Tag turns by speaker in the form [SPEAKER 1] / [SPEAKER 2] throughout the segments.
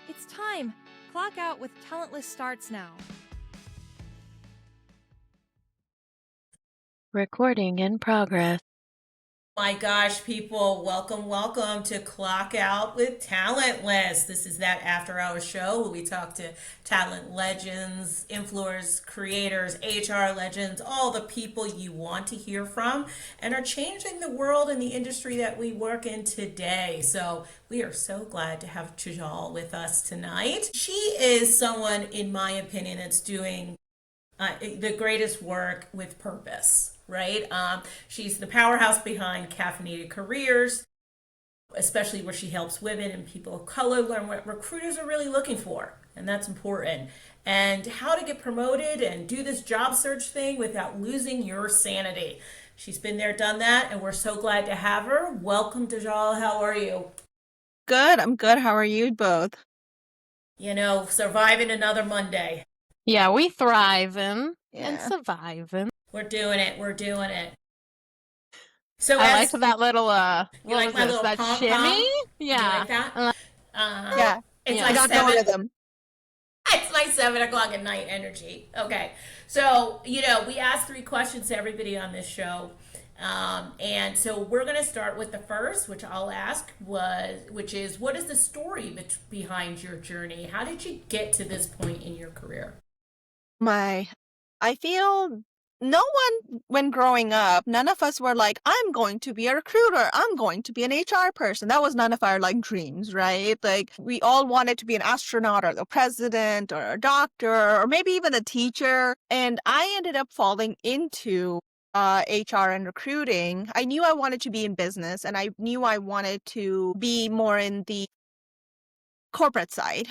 [SPEAKER 1] It's time. Clockout with Talentless starts now.
[SPEAKER 2] Recording in progress.
[SPEAKER 3] My gosh, people, welcome to Clock Out with Talentless. This is that after hours show where we talk to talent legends, influencers, creators, HR legends, all the people you want to hear from and are changing the world and the industry that we work in today. So we are so glad to have Tejal with us tonight. She is someone, in my opinion, that's doing the greatest work with purpose, right? She's the powerhouse behind Caffeinated Careers, especially where she helps women and people of color learn what recruiters are really looking for, and that's important, and how to get promoted and do this job search thing without losing your sanity. She's been there, done that, and we're so glad to have her. Welcome, Tejal. How are you?
[SPEAKER 4] Good. I'm good. How are you both?
[SPEAKER 3] You know, surviving another Monday.
[SPEAKER 2] Yeah, we thriving and
[SPEAKER 4] Yeah.
[SPEAKER 2] surviving.
[SPEAKER 3] We're doing it. We're doing it. So
[SPEAKER 2] I
[SPEAKER 3] as
[SPEAKER 2] liked that little
[SPEAKER 3] you
[SPEAKER 2] what
[SPEAKER 3] like
[SPEAKER 2] was
[SPEAKER 3] my
[SPEAKER 2] this?
[SPEAKER 3] little
[SPEAKER 2] That
[SPEAKER 3] pom
[SPEAKER 2] shimmy?
[SPEAKER 3] pom?
[SPEAKER 2] Yeah.
[SPEAKER 3] You like that?
[SPEAKER 4] Yeah.
[SPEAKER 3] It's
[SPEAKER 2] Yeah.
[SPEAKER 4] I
[SPEAKER 3] like
[SPEAKER 4] got the
[SPEAKER 3] seven.
[SPEAKER 4] rhythm.
[SPEAKER 3] It's like 7 o'clock at night energy. Okay, so we ask 3 questions to everybody on this show, and so we're gonna start with the first, which I'll ask which is, what is the story behind your journey? How did you get to this point in your career?
[SPEAKER 4] I feel no one, when growing up, none of us were like, I'm going to be a recruiter. I'm going to be an HR person. That was none of our dreams, right? Like we all wanted to be an astronaut or the president or a doctor or maybe even a teacher. And I ended up falling into HR and recruiting. I knew I wanted to be in business and I knew I wanted to be more in the corporate side.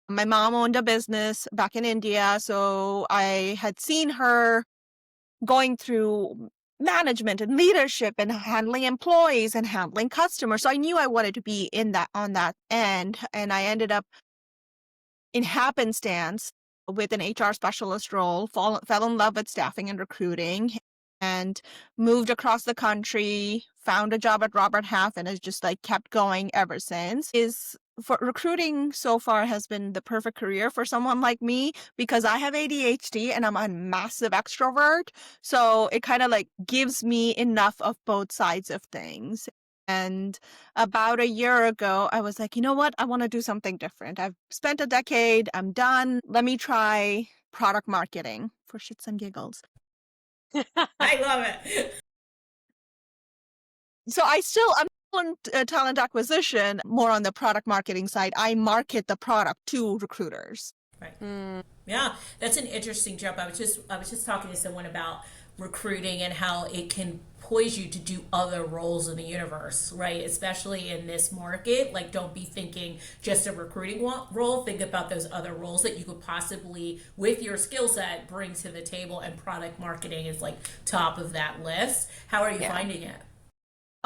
[SPEAKER 4] My mom owned a business back in India, so I had seen her going through management and leadership and handling employees and handling customers. So I knew I wanted to be in that on that end, and I ended up in happenstance with an HR specialist role, fell in love with staffing and recruiting, and moved across the country, found a job at Robert Half, and has just kept going ever since. Is for recruiting so far has been the perfect career for someone like me because I have ADHD and I'm a massive extrovert. So it kind of gives me enough of both sides of things. And about a year ago, I was like, you know what? I want to do something different. I've spent a decade. I'm done. Let me try product marketing for shits and giggles.
[SPEAKER 3] I love it.
[SPEAKER 4] So I'm still in talent acquisition, more on the product marketing side. I market the product to recruiters.
[SPEAKER 3] Right. Yeah, that's an interesting jump. I was just talking to someone about recruiting and how it can poise you to do other roles in the universe, right? Especially in this market. Like, don't be thinking just a recruiting role. Think about those other roles that you could possibly, with your skill set, bring to the table. And product marketing is top of that list. How are you finding it?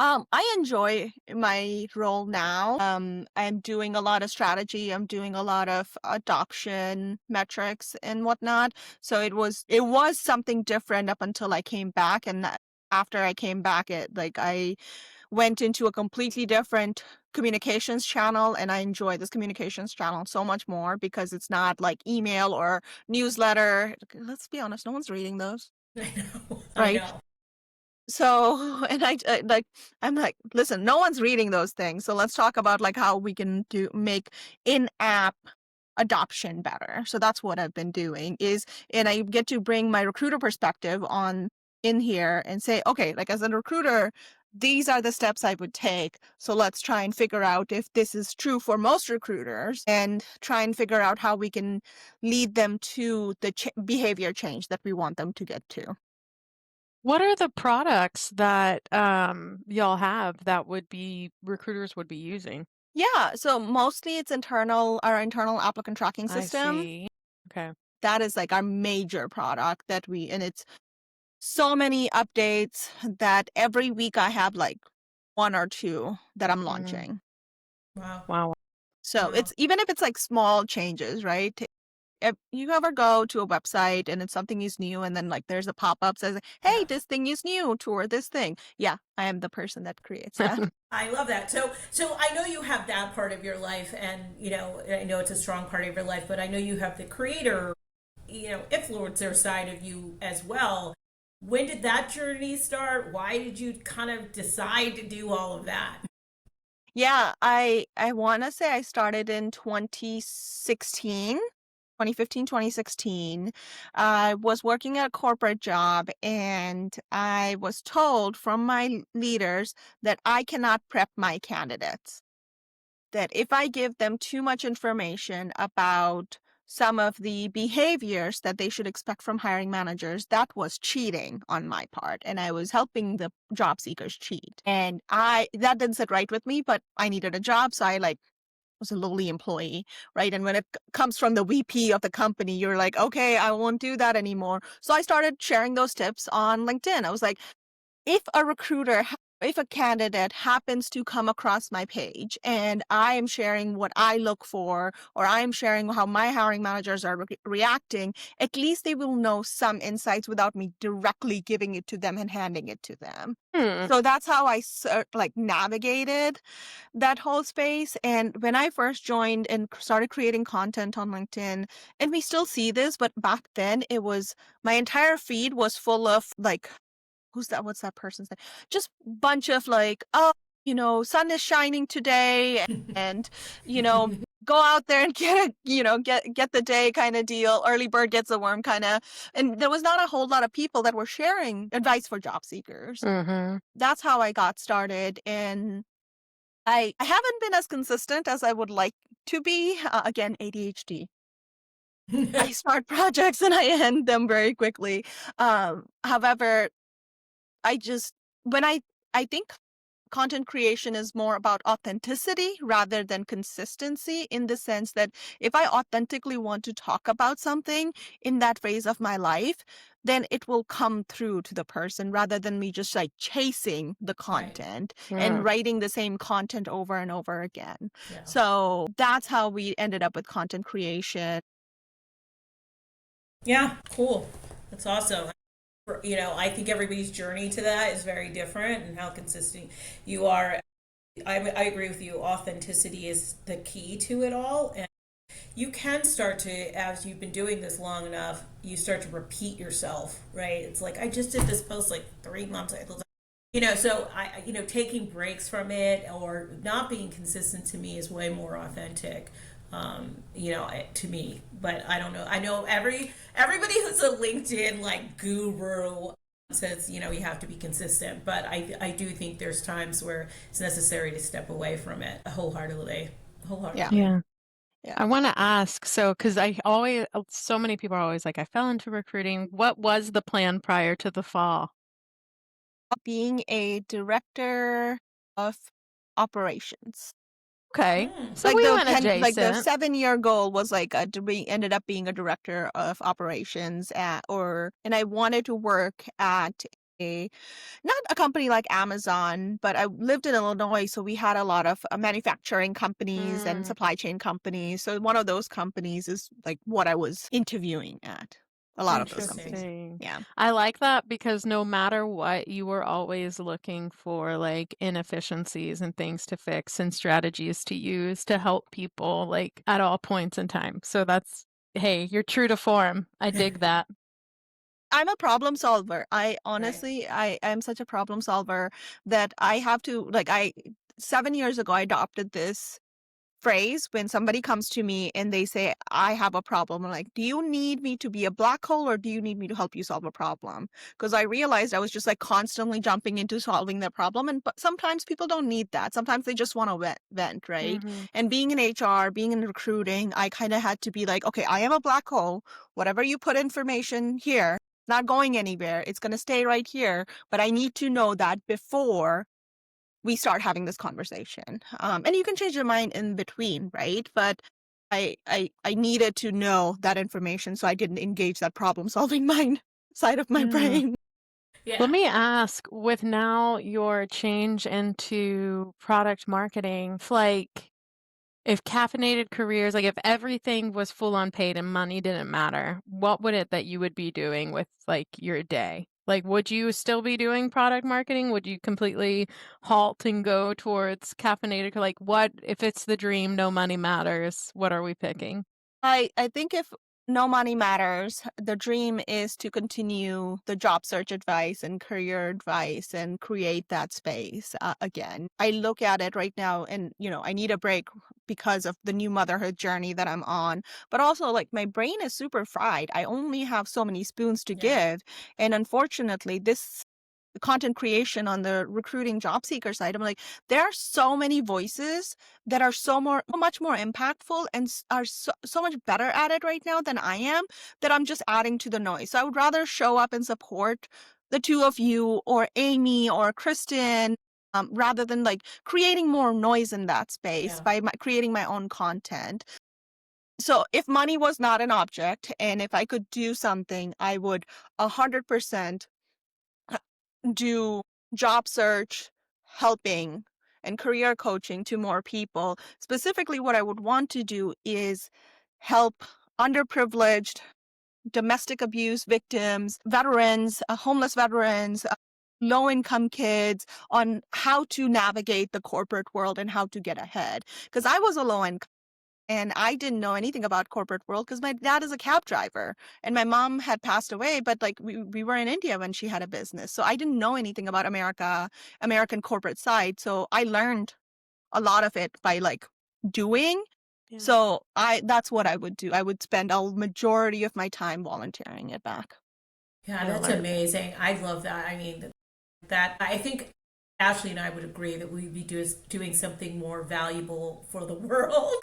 [SPEAKER 4] I enjoy my role now. I'm doing a lot of strategy. I'm doing a lot of adoption metrics and whatnot. So it was something different up until I came back, and after I came back, I went into a completely different communications channel, and I enjoy this communications channel so much more because it's not like email or newsletter. Let's be honest, no one's reading those.
[SPEAKER 3] I know.
[SPEAKER 4] Right.
[SPEAKER 3] I know.
[SPEAKER 4] So, and I'm like, listen, no one's reading those things. So let's talk about how we can make in-app adoption better. So that's what I've been doing and I get to bring my recruiter perspective on in here and say, okay, as a recruiter, these are the steps I would take. So let's try and figure out if this is true for most recruiters and try and figure out how we can lead them to the behavior change that we want them to get to.
[SPEAKER 2] What are the products that y'all have that recruiters would be using?
[SPEAKER 4] Yeah, so mostly it's our internal applicant tracking system.
[SPEAKER 2] I see. Okay.
[SPEAKER 4] That is our major product and it's so many updates that every week I have one or two that I'm launching.
[SPEAKER 3] Wow.
[SPEAKER 2] Wow.
[SPEAKER 4] So
[SPEAKER 3] Wow.
[SPEAKER 4] it's even if it's small changes, right? if you ever go to a website and it's something is new and then like there's a pop-up says, hey,
[SPEAKER 3] Yeah.
[SPEAKER 4] this thing is new, tour this thing. Yeah, I am the person that creates that.
[SPEAKER 3] I love that. So I know you have that part of your life, and I know it's a strong part of your life, but I know you have the creator, influencer side of you as well. When did that journey start? Why did you kind of decide to do all of that?
[SPEAKER 4] Yeah, I want to say I started in 2016. 2015, 2016. I was working at a corporate job and I was told from my leaders that I cannot prep my candidates. That if I give them too much information about some of the behaviors that they should expect from hiring managers, that was cheating on my part. And I was helping the job seekers cheat. And that didn't sit right with me, but I needed a job. So I was a lowly employee, right? And when it comes from the VP of the company, you're like, okay, I won't do that anymore. So I started sharing those tips on LinkedIn. I was like, if a recruiter, if a candidate happens to come across my page and I am sharing what I look for, or I am sharing how my hiring managers are reacting, at least they will know some insights without me directly giving it to them and handing it to them. So that's how I navigated that whole space. And when I first joined and started creating content on LinkedIn, and we still see this, but back then it was my entire feed was full of like, who's that? What's that person's name? Just bunch of like, oh, sun is shining today, and go out there and get the day kind of deal. Early bird gets the worm kind of. And there was not a whole lot of people that were sharing advice for job seekers.
[SPEAKER 2] Mm-hmm.
[SPEAKER 4] That's how I got started, and I haven't been as consistent as I would like to be. Again, ADHD. I start projects and I end them very quickly. However, I just when I think content creation is more about authenticity rather than consistency, in the sense that if I authentically want to talk about something in that phase of my life, then it will come through to the person rather than me just like chasing the
[SPEAKER 3] Right.
[SPEAKER 4] content
[SPEAKER 2] Yeah.
[SPEAKER 4] and writing the same content over and over again.
[SPEAKER 3] Yeah.
[SPEAKER 4] So that's how we ended up with content creation.
[SPEAKER 3] Yeah, cool. That's awesome. I think everybody's journey to that is very different, and how consistent you are. I agree with you. Authenticity is the key to it all. And you can start to, as you've been doing this long enough, you start to repeat yourself, right? It's like, I just did this post like 3 months ago. So taking breaks from it or not being consistent to me is way more authentic. To me, but I don't know. I know everybody who's a LinkedIn like guru says, you have to be consistent, but I do think there's times where it's necessary to step away from it wholeheartedly.
[SPEAKER 2] Yeah.
[SPEAKER 4] Yeah.
[SPEAKER 2] I want to ask, so because so many people are always like, I fell into recruiting. What was the plan prior to the fall?
[SPEAKER 4] Being a director of operations.
[SPEAKER 2] Okay,
[SPEAKER 3] Mm.
[SPEAKER 2] so we went
[SPEAKER 4] Like the
[SPEAKER 2] adjacent.
[SPEAKER 4] 7-year goal was like ended up being a director of operations and I wanted to work at not a company like Amazon, but I lived in Illinois, so we had a lot of manufacturing companies and supply chain companies. So one of those companies is like what I was interviewing at. A lot of those companies.
[SPEAKER 2] Interesting.
[SPEAKER 4] Yeah.
[SPEAKER 2] I like that because no matter what, you were always looking for like inefficiencies and things to fix and strategies to use to help people like at all points in time. So hey, you're true to form. I dig that.
[SPEAKER 4] I'm a problem solver. I
[SPEAKER 3] Right.
[SPEAKER 4] honestly, I am such a problem solver that I have to, 7 years ago, I adopted this phrase when somebody comes to me and they say, I have a problem. I'm like, do you need me to be a black hole or do you need me to help you solve a problem? Because I realized I was just like constantly jumping into solving their problem. But sometimes people don't need that. Sometimes they just want to vent, right?
[SPEAKER 2] Mhm.
[SPEAKER 4] And being in HR, being in recruiting, I kind of had to be like, okay, I am a black hole. Whatever you put information here, not going anywhere. It's going to stay right here. But I need to know that before we start having this conversation. And you can change your mind in between, right? But I needed to know that information so I didn't engage that problem solving mind side of my brain.
[SPEAKER 3] Yeah.
[SPEAKER 2] Let me ask, with now your change into product marketing, like if caffeinated careers, like if everything was full on paid and money didn't matter, what would it that you would be doing with like your day? Like, would you still be doing product marketing? Would you completely halt and go towards caffeinated? Like, what if it's the dream, no money matters? What are we picking?
[SPEAKER 4] I think if no money matters, the dream is to continue the job search advice and career advice and create that space again. I look at it right now and, I need a break because of the new motherhood journey that I'm on. But also, like, my brain is super fried. I only have so many spoons to
[SPEAKER 3] Yeah.
[SPEAKER 4] give. And unfortunately, this content creation on the recruiting job seeker side, I'm like, there are so many voices that are so much more impactful and are so much better at it right now than I am, that I'm just adding to the noise. So I would rather show up and support the two of you or Amy or Kristen, rather than like creating more noise in that space
[SPEAKER 3] Yeah.
[SPEAKER 4] by creating my own content. So if money was not an object and if I could do something, I would 100% do job search helping and career coaching to more people. Specifically, what I would want to do is help underprivileged domestic abuse victims, veterans, homeless veterans, low income kids on how to navigate the corporate world and how to get ahead. Because I was a low income and I didn't know anything about corporate world because my dad is a cab driver and my mom had passed away, but like we were in India when she had a business. So I didn't know anything about American corporate side. So I learned a lot of it by like doing.
[SPEAKER 2] Yeah.
[SPEAKER 4] So that's what I would do. I would spend a majority of my time volunteering it back.
[SPEAKER 3] Yeah,
[SPEAKER 2] I
[SPEAKER 3] that's
[SPEAKER 2] love
[SPEAKER 3] amazing. I love that. I mean, that I think Ashley and I would agree that we'd be doing something more valuable for the world.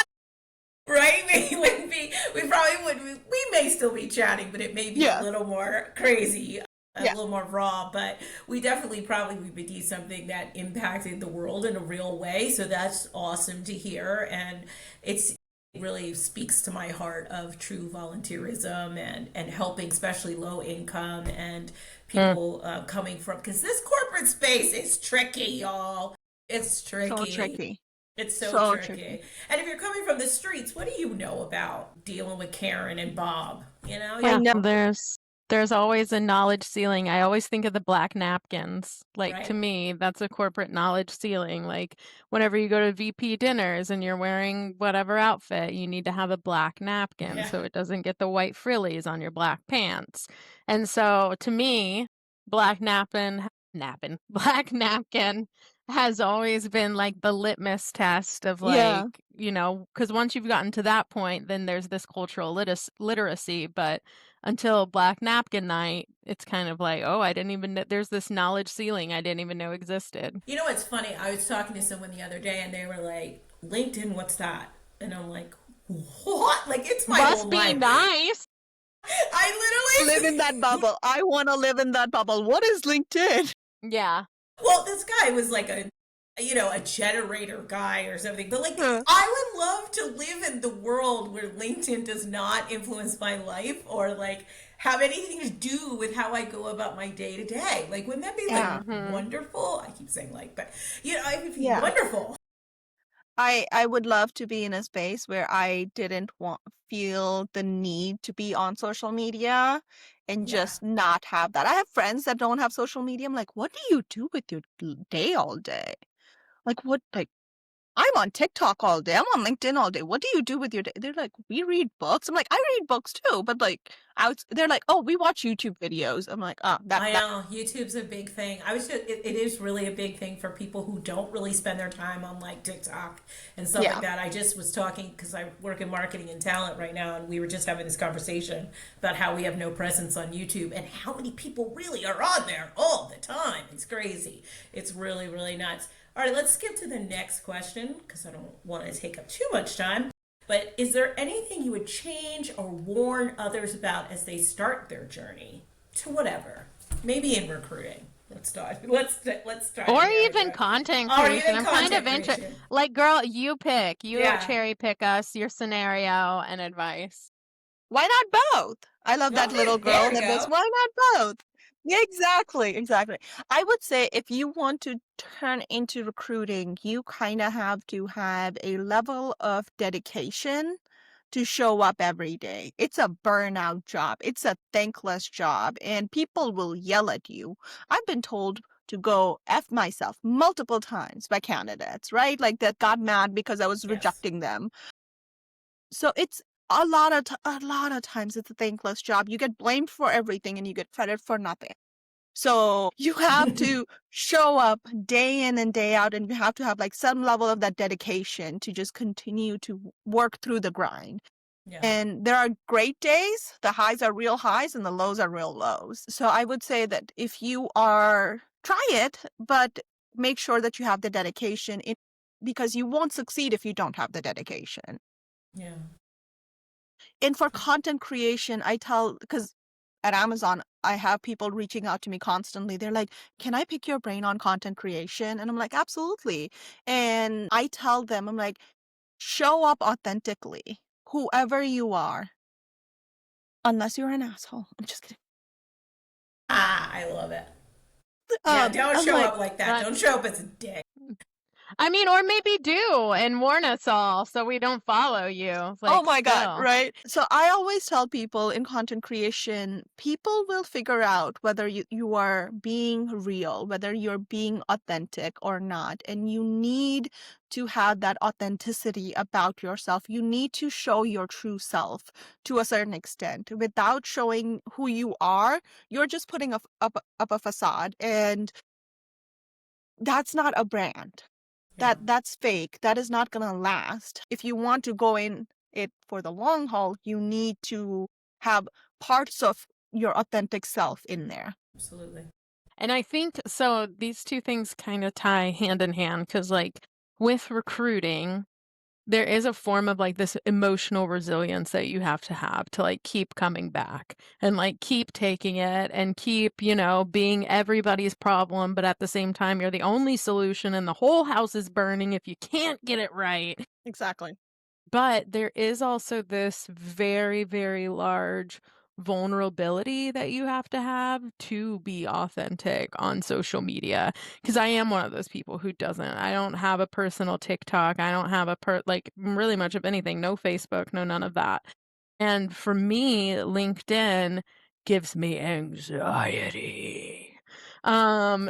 [SPEAKER 3] Right? We wouldn't be, we probably wouldn't, we may still be chatting, but it may be a little more crazy, a little more raw, but we definitely probably would do something that impacted the world in a real way. So that's awesome to hear. And it really speaks to my heart of true volunteerism and helping, especially low income and people coming from, because this corporate space is tricky, y'all. It's tricky.
[SPEAKER 4] So tricky.
[SPEAKER 3] It's so tricky. And if you're coming from the streets, what do you know about dealing with Karen and Bob? You know?
[SPEAKER 2] Yeah,
[SPEAKER 4] I know.
[SPEAKER 2] there's always a knowledge ceiling. I always think of the black napkins. Like
[SPEAKER 3] Right.
[SPEAKER 2] to me, that's a corporate knowledge ceiling. Like whenever you go to VP dinners and you're wearing whatever outfit, you need to have a black napkin
[SPEAKER 3] Yeah.
[SPEAKER 2] so it doesn't get the white frillies on your black pants. And so to me, black black napkin has always been like the litmus test of
[SPEAKER 4] Yeah.
[SPEAKER 2] like, because once you've gotten to that point, then there's this cultural literacy. But until Black Napkin Night, it's kind of like, oh, I didn't even know there's this knowledge ceiling I didn't even know existed.
[SPEAKER 3] You know what's funny? I was talking to someone the other day and they were like, LinkedIn, what's that? And I'm like, what? Like, it's my
[SPEAKER 2] Must
[SPEAKER 3] whole
[SPEAKER 2] be
[SPEAKER 3] life.
[SPEAKER 2] Nice.
[SPEAKER 3] I literally
[SPEAKER 4] Live in that bubble. I want to live in that bubble. What is LinkedIn?
[SPEAKER 2] Yeah.
[SPEAKER 3] Well, this guy was like a generator guy or something. But like,
[SPEAKER 4] Huh.
[SPEAKER 3] I would love to live in the world where LinkedIn does not influence my life or like have anything to do with how I go about my day to day. Like, wouldn't that be like wonderful? I keep saying like, but it would be wonderful.
[SPEAKER 4] I would love to be in a space where I didn't feel the need to be on social media and just not have that. I have friends that don't have social media. I'm like, what do you do with your day all day? Like, what, like, I'm on TikTok all day. I'm on LinkedIn all day. What do you do with your day? They're like, we read books. I'm like, I read books too, but like, they're like, oh, we watch YouTube videos. I'm like, oh,
[SPEAKER 3] I know YouTube's a big thing. It is really a big thing for people who don't really spend their time on like TikTok and stuff like that. I just was talking because I work in marketing and talent right now, and we were just having this conversation about how we have no presence on YouTube and how many people really are on there all the time. It's crazy. It's really, really nuts. All right, let's skip to the next question because I don't want to take up too much time. But is there anything you would change or warn others about as they start their journey to whatever? Maybe in recruiting. Let's start.
[SPEAKER 2] Or even content creation. I'm kind of interested. Like, girl, you pick. You cherry pick us, your scenario and advice.
[SPEAKER 4] Why not both? I love that little girl that goes, why not both? Yeah, exactly. I would say if you want to turn into recruiting, you kind of have to have a level of dedication to show up every day. It's a burnout job. It's a thankless job, and people will yell at you. I've been told to go F myself multiple times by candidates, right? Like that got mad because I was
[SPEAKER 3] Yes.
[SPEAKER 4] rejecting them. So it's a lot of times it's a thankless job. You get blamed for everything and you get credit for nothing. So you have to show up day in and day out, and you have to have like some level of that dedication to just continue to work through the grind.
[SPEAKER 3] Yeah.
[SPEAKER 4] And there are great days, the highs are real highs and the lows are real lows. So I would say that if you are, try it, but make sure that you have the dedication because you won't succeed if you don't have the dedication.
[SPEAKER 3] Yeah.
[SPEAKER 4] And for content creation, I tell, because at Amazon, I have people reaching out to me constantly. They're like, can I pick your brain on content creation? And I'm like, absolutely. And I tell them, I'm like, show up authentically, whoever you are, unless you're an asshole. I'm just kidding.
[SPEAKER 3] I love it. Yeah, don't
[SPEAKER 4] I'm
[SPEAKER 3] show
[SPEAKER 4] like,
[SPEAKER 3] up like that. Don't show up as a dick.
[SPEAKER 2] I mean, or maybe do and warn us all so we don't follow you.
[SPEAKER 4] oh
[SPEAKER 2] Like,
[SPEAKER 4] my God,
[SPEAKER 2] still.
[SPEAKER 4] right? So I always tell people in content creation, people will figure out whether you are being real, whether you're being authentic or not. And you need to have that authenticity about yourself. You need to show your true self to a certain extent. Without showing who you are, you're just putting up a facade. And that's not a brand.
[SPEAKER 3] Yeah.
[SPEAKER 4] That's fake. That is not gonna last. If you want to go in it for the long haul, you need to have parts of your authentic self in there.
[SPEAKER 3] Absolutely.
[SPEAKER 2] And I think so these two things kind of tie hand in hand because, like, with recruiting, there is a form of like this emotional resilience that you have to like keep coming back and like keep taking it and keep, being everybody's problem. But at the same time, you're the only solution and the whole house is burning if you can't get it right.
[SPEAKER 4] Exactly.
[SPEAKER 2] But there is also this very, very large vulnerability that you have to be authentic on social media. Because I am one of those people who doesn't. I don't have a personal TikTok. I don't have like really much of anything. No Facebook, no none of that. And for me, LinkedIn gives me anxiety.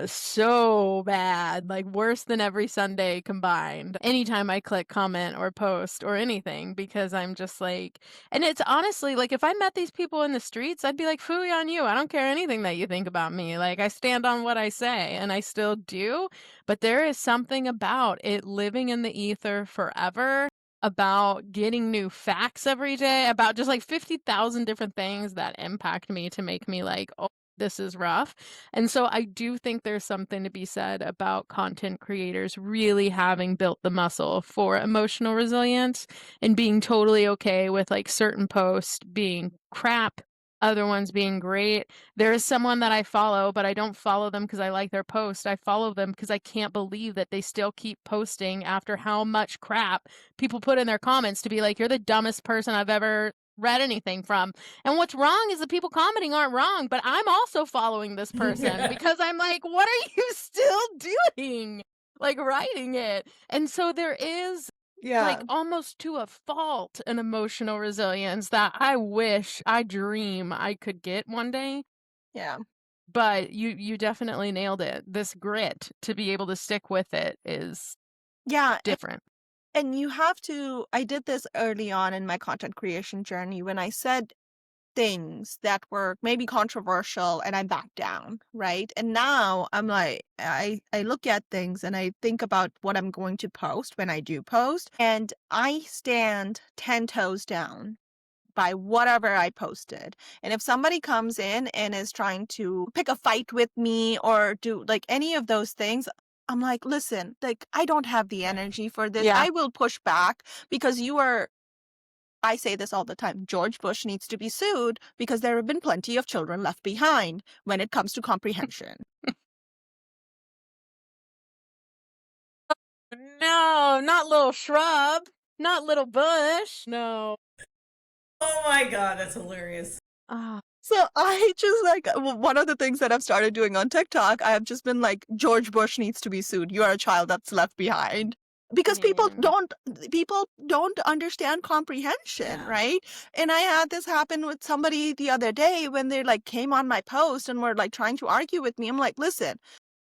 [SPEAKER 2] So bad, like worse than every Sunday combined. Anytime I click comment or post or anything, because I'm just like, and it's honestly like if I met these people in the streets, I'd be like, phooey on you. I don't care anything that you think about me. Like I stand on what I say and I still do. But there is something about it living in the ether forever, about getting new facts every day, about just like 50,000 different things that impact me to make me like, oh, this is rough. And so I do think there's something to be said about content creators really having built the muscle for emotional resilience and being totally okay with like certain posts being crap, other ones being great. There is someone that I follow, but I don't follow them because I like their post. I follow them because I can't believe that they still keep posting after how much crap people put in their comments to be like, you're the dumbest person I've ever read anything from. And what's wrong is the people commenting aren't wrong, but I'm also following this person because I'm like, what are you still doing? Like writing it. And so there is like almost to a fault an emotional resilience that I dream I could get one day.
[SPEAKER 4] Yeah.
[SPEAKER 2] But you definitely nailed it. This grit to be able to stick with it is
[SPEAKER 4] Yeah.
[SPEAKER 2] different.
[SPEAKER 4] And you have to, I did this early on in my content creation journey when I said things that were maybe controversial and I backed down, right? And now I'm like, I look at things and I think about what I'm going to post when I do post, and I stand 10 toes down by whatever I posted. And if somebody comes in and is trying to pick a fight with me or do like any of those things, I'm like, listen, like I don't have the energy for this.
[SPEAKER 2] Yeah.
[SPEAKER 4] I will push back because I say this all the time. George Bush needs to be sued because there have been plenty of children left behind when it comes to comprehension.
[SPEAKER 2] No, not little shrub, not little bush. No.
[SPEAKER 3] Oh my God, that's hilarious.
[SPEAKER 2] Ah,
[SPEAKER 4] So I just like one of the things that I've started doing on TikTok, I have just been like, George Bush needs to be sued. You are a child that's left behind. Because people
[SPEAKER 2] Man.
[SPEAKER 4] don't understand comprehension,
[SPEAKER 3] Yeah.
[SPEAKER 4] right? And I had this happen with somebody the other day when they like came on my post and were like trying to argue with me. I'm like, listen,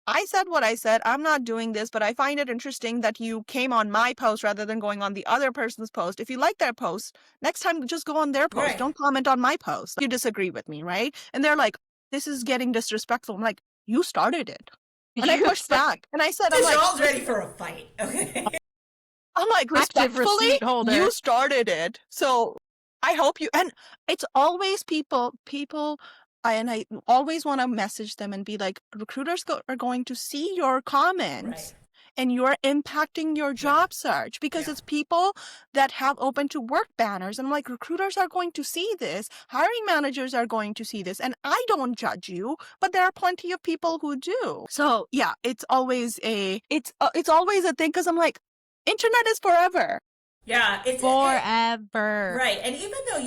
[SPEAKER 4] I said what I said. I'm not doing this, but I find it interesting that you came on my post rather than going on the other person's post. If you like their post, next time just go on their post.
[SPEAKER 3] Right.
[SPEAKER 4] Don't comment on my post. You disagree with me, right? And they're like, this is getting disrespectful. I'm like, you started it. And I pushed back. And I said, I'm like,
[SPEAKER 3] Tajal's ready for a fight. Okay.
[SPEAKER 4] I'm like,
[SPEAKER 2] Active
[SPEAKER 4] respectfully,
[SPEAKER 2] receipt holder.
[SPEAKER 4] you started it. So I hope you, and it's always people, and I always want to message them and be like, recruiters are going to see your comments.
[SPEAKER 3] Right.
[SPEAKER 4] And you're impacting your job search because
[SPEAKER 3] Yeah.
[SPEAKER 4] it's people that have open to work banners. And I'm like, recruiters are going to see this. Hiring managers are going to see this. And I don't judge you, but there are plenty of people who do. So yeah, it's always a thing because I'm like, internet is forever.
[SPEAKER 3] Yeah. It's
[SPEAKER 2] Forever.
[SPEAKER 3] Right, and even though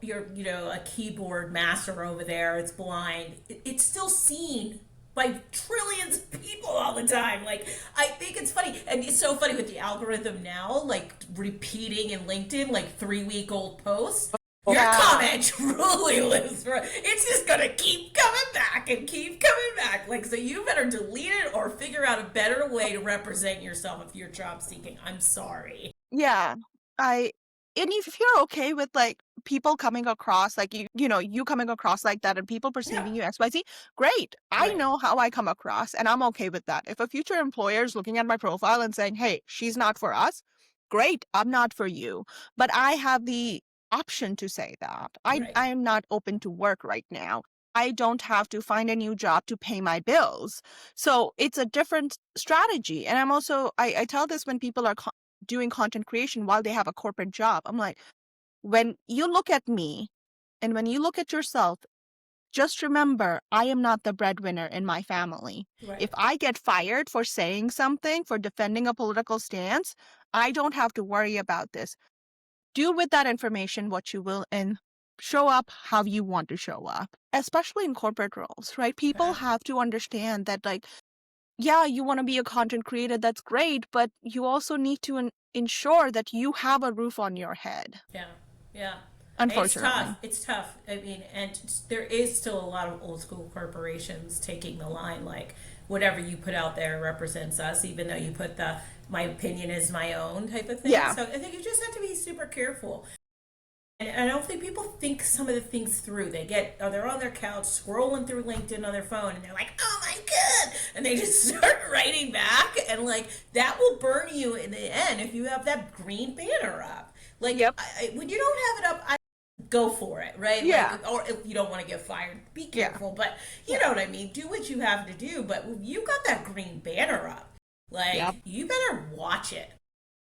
[SPEAKER 3] you're a keyboard master over there, it's blind. It's still seen by trillions of people all the time. Like, I think it's funny, and it's so funny with the algorithm now, like repeating in LinkedIn like 3-week-old posts. Your comment truly lives for. It's just gonna keep coming back and keep coming back. Like, so you better delete it or figure out a better way to represent yourself if you're job seeking. I'm sorry.
[SPEAKER 4] Yeah, and if you're okay with like people coming across like you coming across like that and people perceiving you XYZ, great. I
[SPEAKER 3] Right.
[SPEAKER 4] know how I come across and I'm okay with that. If a future employer is looking at my profile and saying, hey, she's not for us, great, I'm not for you. But I have the option to say that.
[SPEAKER 3] Right.
[SPEAKER 4] I am not open to work right now. I don't have to find a new job to pay my bills. So it's a different strategy. And I'm also, I tell this when people are doing content creation while they have a corporate job. I'm like, when you look at me and when you look at yourself, just remember, I am not the breadwinner in my family.
[SPEAKER 3] Right.
[SPEAKER 4] If I get fired for saying something, for defending a political stance, I don't have to worry about this. Do with that information what you will and show up how you want to show up, especially in corporate roles, right? People have to understand that, like, yeah, you want to be a content creator, that's great, but you also need to ensure that you have a roof on your head.
[SPEAKER 3] Yeah.
[SPEAKER 4] Unfortunately.
[SPEAKER 3] It's tough. I mean, and there is still a lot of old school corporations taking the line, like, whatever you put out there represents us, even though you put the my opinion is my own type of thing.
[SPEAKER 4] Yeah.
[SPEAKER 3] So I think you just have to be super careful. And I don't think people think some of the things through. They're on their couch scrolling through LinkedIn on their phone and they're like, oh my God. And they just start writing back. And like, that will burn you in the end if you have that green banner up. Like, when you don't have it up, go for it, right?
[SPEAKER 4] Yeah.
[SPEAKER 3] Like, or if you don't want to get fired, be careful. But you know what I mean? Do what you have to do. But if you got that green banner up, like, you better watch it.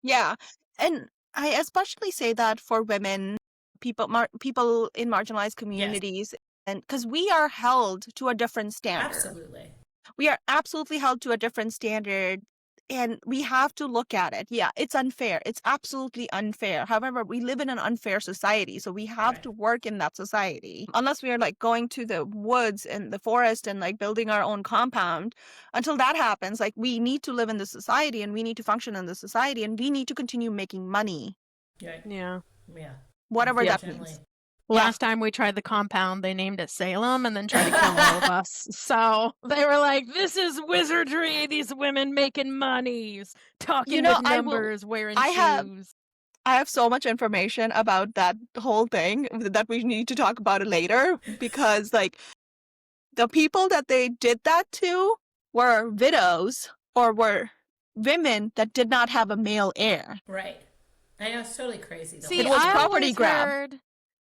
[SPEAKER 4] Yeah. And I especially say that for women, people in marginalized communities, and because we are held to a different standard.
[SPEAKER 3] Absolutely.
[SPEAKER 4] We are absolutely held to a different standard, and we have to look at it. Yeah, it's unfair. It's absolutely unfair. However, we live in an unfair society, so we have to work in that society. Unless we are like going to the woods and the forest and like building our own compound, until that happens, like, we need to live in the society and we need to function in the society and we need to continue making money.
[SPEAKER 2] Yeah.
[SPEAKER 4] Whatever that
[SPEAKER 3] Definitely.
[SPEAKER 4] means.
[SPEAKER 2] Last time we tried the compound, they named it Salem and then tried to kill all of us. So they were like, this is wizardry. These women making money, talking with numbers, wearing shoes.
[SPEAKER 4] I have so much information about that whole thing that we need to talk about it later, because like the people that they did that to were widows or were women that did not have a male heir.
[SPEAKER 3] Right. I know, it's totally crazy though.
[SPEAKER 2] See,
[SPEAKER 4] It was
[SPEAKER 2] I
[SPEAKER 4] property
[SPEAKER 2] always
[SPEAKER 4] grab.
[SPEAKER 2] heard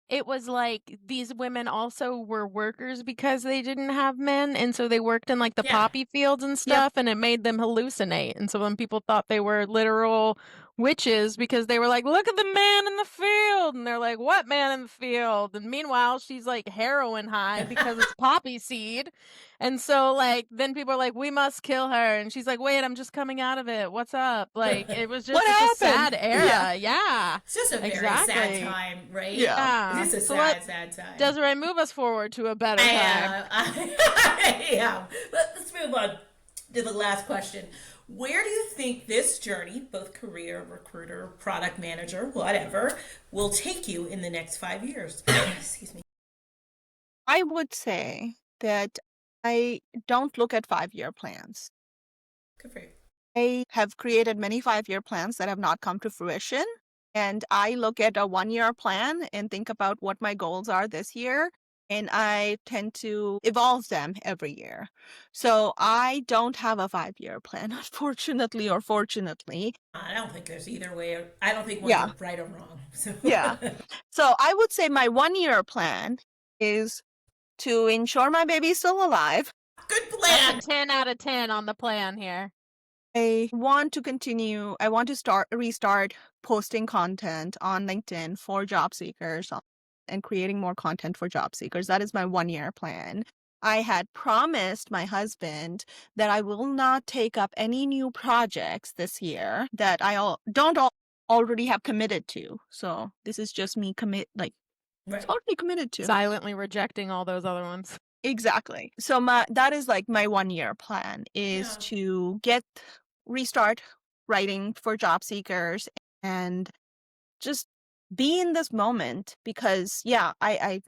[SPEAKER 2] it was like these women also were workers because they didn't have men, and so they worked in like the poppy fields and stuff, and it made them hallucinate. And so when people thought they were literal witches because they were like, look at the man in the field. And they're like, what man in the field? And meanwhile, she's like heroin high because it's poppy seed. And so like, then people are like, we must kill her. And she's like, wait, I'm just coming out of it. What's up? Like, it was just
[SPEAKER 4] What
[SPEAKER 2] such a sad
[SPEAKER 4] happened?
[SPEAKER 2] era. Yeah.
[SPEAKER 3] It's just a very
[SPEAKER 2] Exactly.
[SPEAKER 3] sad time, right?
[SPEAKER 4] Yeah.
[SPEAKER 3] It's just a
[SPEAKER 2] So
[SPEAKER 3] sad time.
[SPEAKER 2] Desiree, move us forward to a better time.
[SPEAKER 3] I am. Let's move on to the last question. Where do you think this journey, both career, recruiter, product manager, whatever, will take you in the next 5 years? Excuse me.
[SPEAKER 4] I would say that I don't look at 5-year plans.
[SPEAKER 3] Good for you.
[SPEAKER 4] I have created many 5-year plans that have not come to fruition. And I look at a 1-year plan and think about what my goals are this year. And I tend to evolve them every year. So I don't have a 5-year plan, unfortunately or fortunately.
[SPEAKER 3] I don't think there's either way. I don't think
[SPEAKER 4] Yeah.
[SPEAKER 3] one's right or wrong. So.
[SPEAKER 4] Yeah. So I would say my 1-year plan is to ensure my baby's still alive.
[SPEAKER 3] Good plan.
[SPEAKER 2] That's a 10 out of 10 on the plan here.
[SPEAKER 4] I want to restart posting content on LinkedIn for job seekers and creating more content for job seekers. That is my 1-year plan. I had promised my husband that I will not take up any new projects this year that I don't already have committed to. So this is just me
[SPEAKER 3] Right.
[SPEAKER 4] it's already committed to.
[SPEAKER 2] Silently rejecting all those other ones.
[SPEAKER 4] Exactly. So that is like my 1-year plan is to restart writing for job seekers and just be in this moment because I'm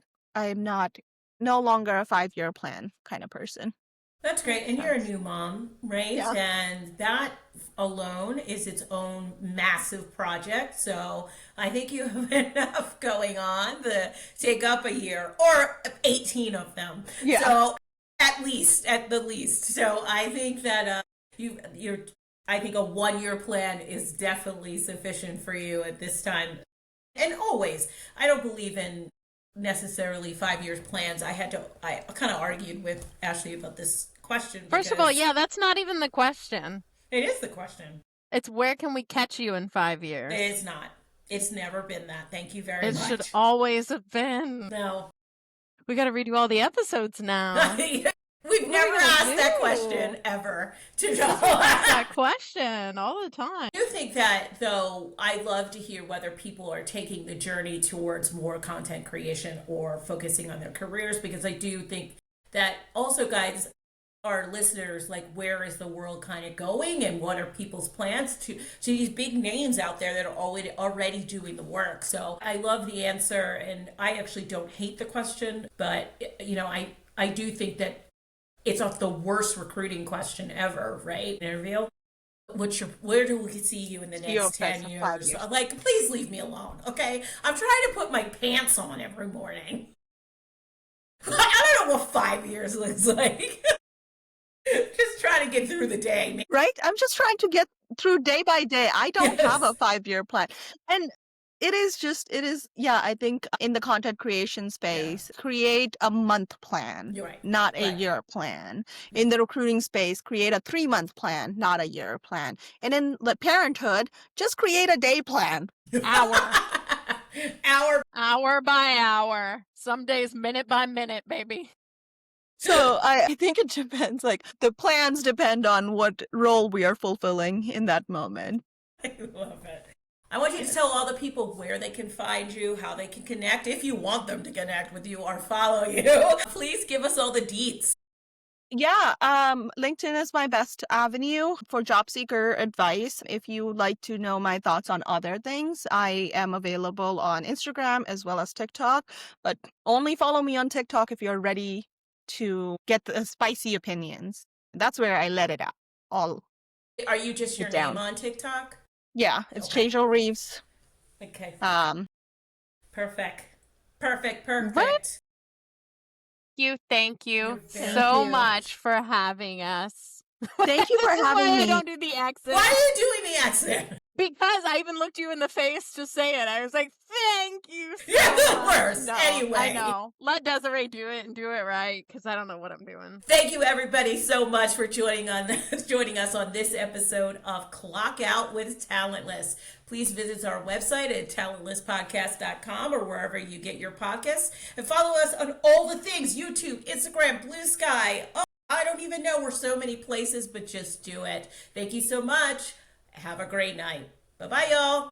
[SPEAKER 4] no longer a 5-year plan kind of person.
[SPEAKER 3] That's great. And you're a new mom, right?
[SPEAKER 4] Yeah.
[SPEAKER 3] And that alone is its own massive project. So I think you have enough going on to take up a year or 18 of them.
[SPEAKER 4] Yeah.
[SPEAKER 3] So at the least. So I think that I think a 1-year plan is definitely sufficient for you at this time. And always, I don't believe in necessarily 5 years plans. I kind of argued with Ashley about this question.
[SPEAKER 2] First of all, yeah, that's not even the question.
[SPEAKER 3] It is the question.
[SPEAKER 2] It's where can we catch you in 5 years?
[SPEAKER 3] It's not. It's never been that. Thank you very
[SPEAKER 2] It
[SPEAKER 3] much.
[SPEAKER 2] should always have been.
[SPEAKER 3] No.
[SPEAKER 2] We got to redo all the episodes now.
[SPEAKER 3] We've never
[SPEAKER 2] gonna
[SPEAKER 3] asked that
[SPEAKER 2] do?
[SPEAKER 3] question ever to know.
[SPEAKER 2] That question all the time.
[SPEAKER 3] I do think that, though, I love to hear whether people are taking the journey towards more content creation or focusing on their careers, because I do think that also guides our listeners, like, where is the world kind of going and what are people's plans to these big names out there that are already doing the work. So I love the answer, and I actually don't hate the question, but, I do think that it's not the worst recruiting question ever, right? Interview. Where do we see you in the next 10 years? Like, please leave me alone, okay? I'm trying to put my pants on every morning. I don't know what 5 years looks like. Just trying to get through the day.
[SPEAKER 4] Right? I'm just trying to get through day by day. I don't have a 5-year plan. And I think in the content creation space, create a month plan,
[SPEAKER 3] You're right.
[SPEAKER 4] not a year plan. In the recruiting space, create a 3-month plan, not a year plan. And in the parenthood, just create a day plan.
[SPEAKER 3] Hour
[SPEAKER 2] by hour. Some days minute by minute, baby.
[SPEAKER 4] So I think it depends. Like the plans depend on what role we are fulfilling in that moment.
[SPEAKER 3] I love it. I want you to tell all the people where they can find you, how they can connect, if you want them to connect with you or follow you. Please give us all the deets.
[SPEAKER 4] Yeah, LinkedIn is my best avenue for job seeker advice. If you would like to know my thoughts on other things, I am available on Instagram as well as TikTok, but only follow me on TikTok if you're ready to get the spicy opinions. That's where I let it out.
[SPEAKER 3] Are you just your name on TikTok?
[SPEAKER 4] Yeah, it's Tejal Rives.
[SPEAKER 3] Okay.
[SPEAKER 2] Perfect.
[SPEAKER 3] Perfect.
[SPEAKER 2] Thank you
[SPEAKER 3] Thank
[SPEAKER 2] so
[SPEAKER 3] you.
[SPEAKER 2] much for having us.
[SPEAKER 4] Thank you for
[SPEAKER 2] This is
[SPEAKER 4] having
[SPEAKER 2] why
[SPEAKER 4] me.
[SPEAKER 2] I don't do the accent.
[SPEAKER 3] Why are you doing the accent?
[SPEAKER 2] Because I even looked you in the face to say it. I was like, thank you so
[SPEAKER 3] You're the
[SPEAKER 2] much.
[SPEAKER 3] worst.
[SPEAKER 2] No,
[SPEAKER 3] Anyway.
[SPEAKER 2] I know. Let Desiree do it and do it right, because I don't know what I'm doing.
[SPEAKER 3] Thank you, everybody, so much for joining us on this episode of Clock Out with Talentless. Please visit our website at talentlesspodcast.com or wherever you get your podcasts, and follow us on all the things: YouTube, Instagram, Blue Sky. Oh, I don't even know. We're so many places, but just do it. Thank you so much. Have a great night. Bye-bye, y'all.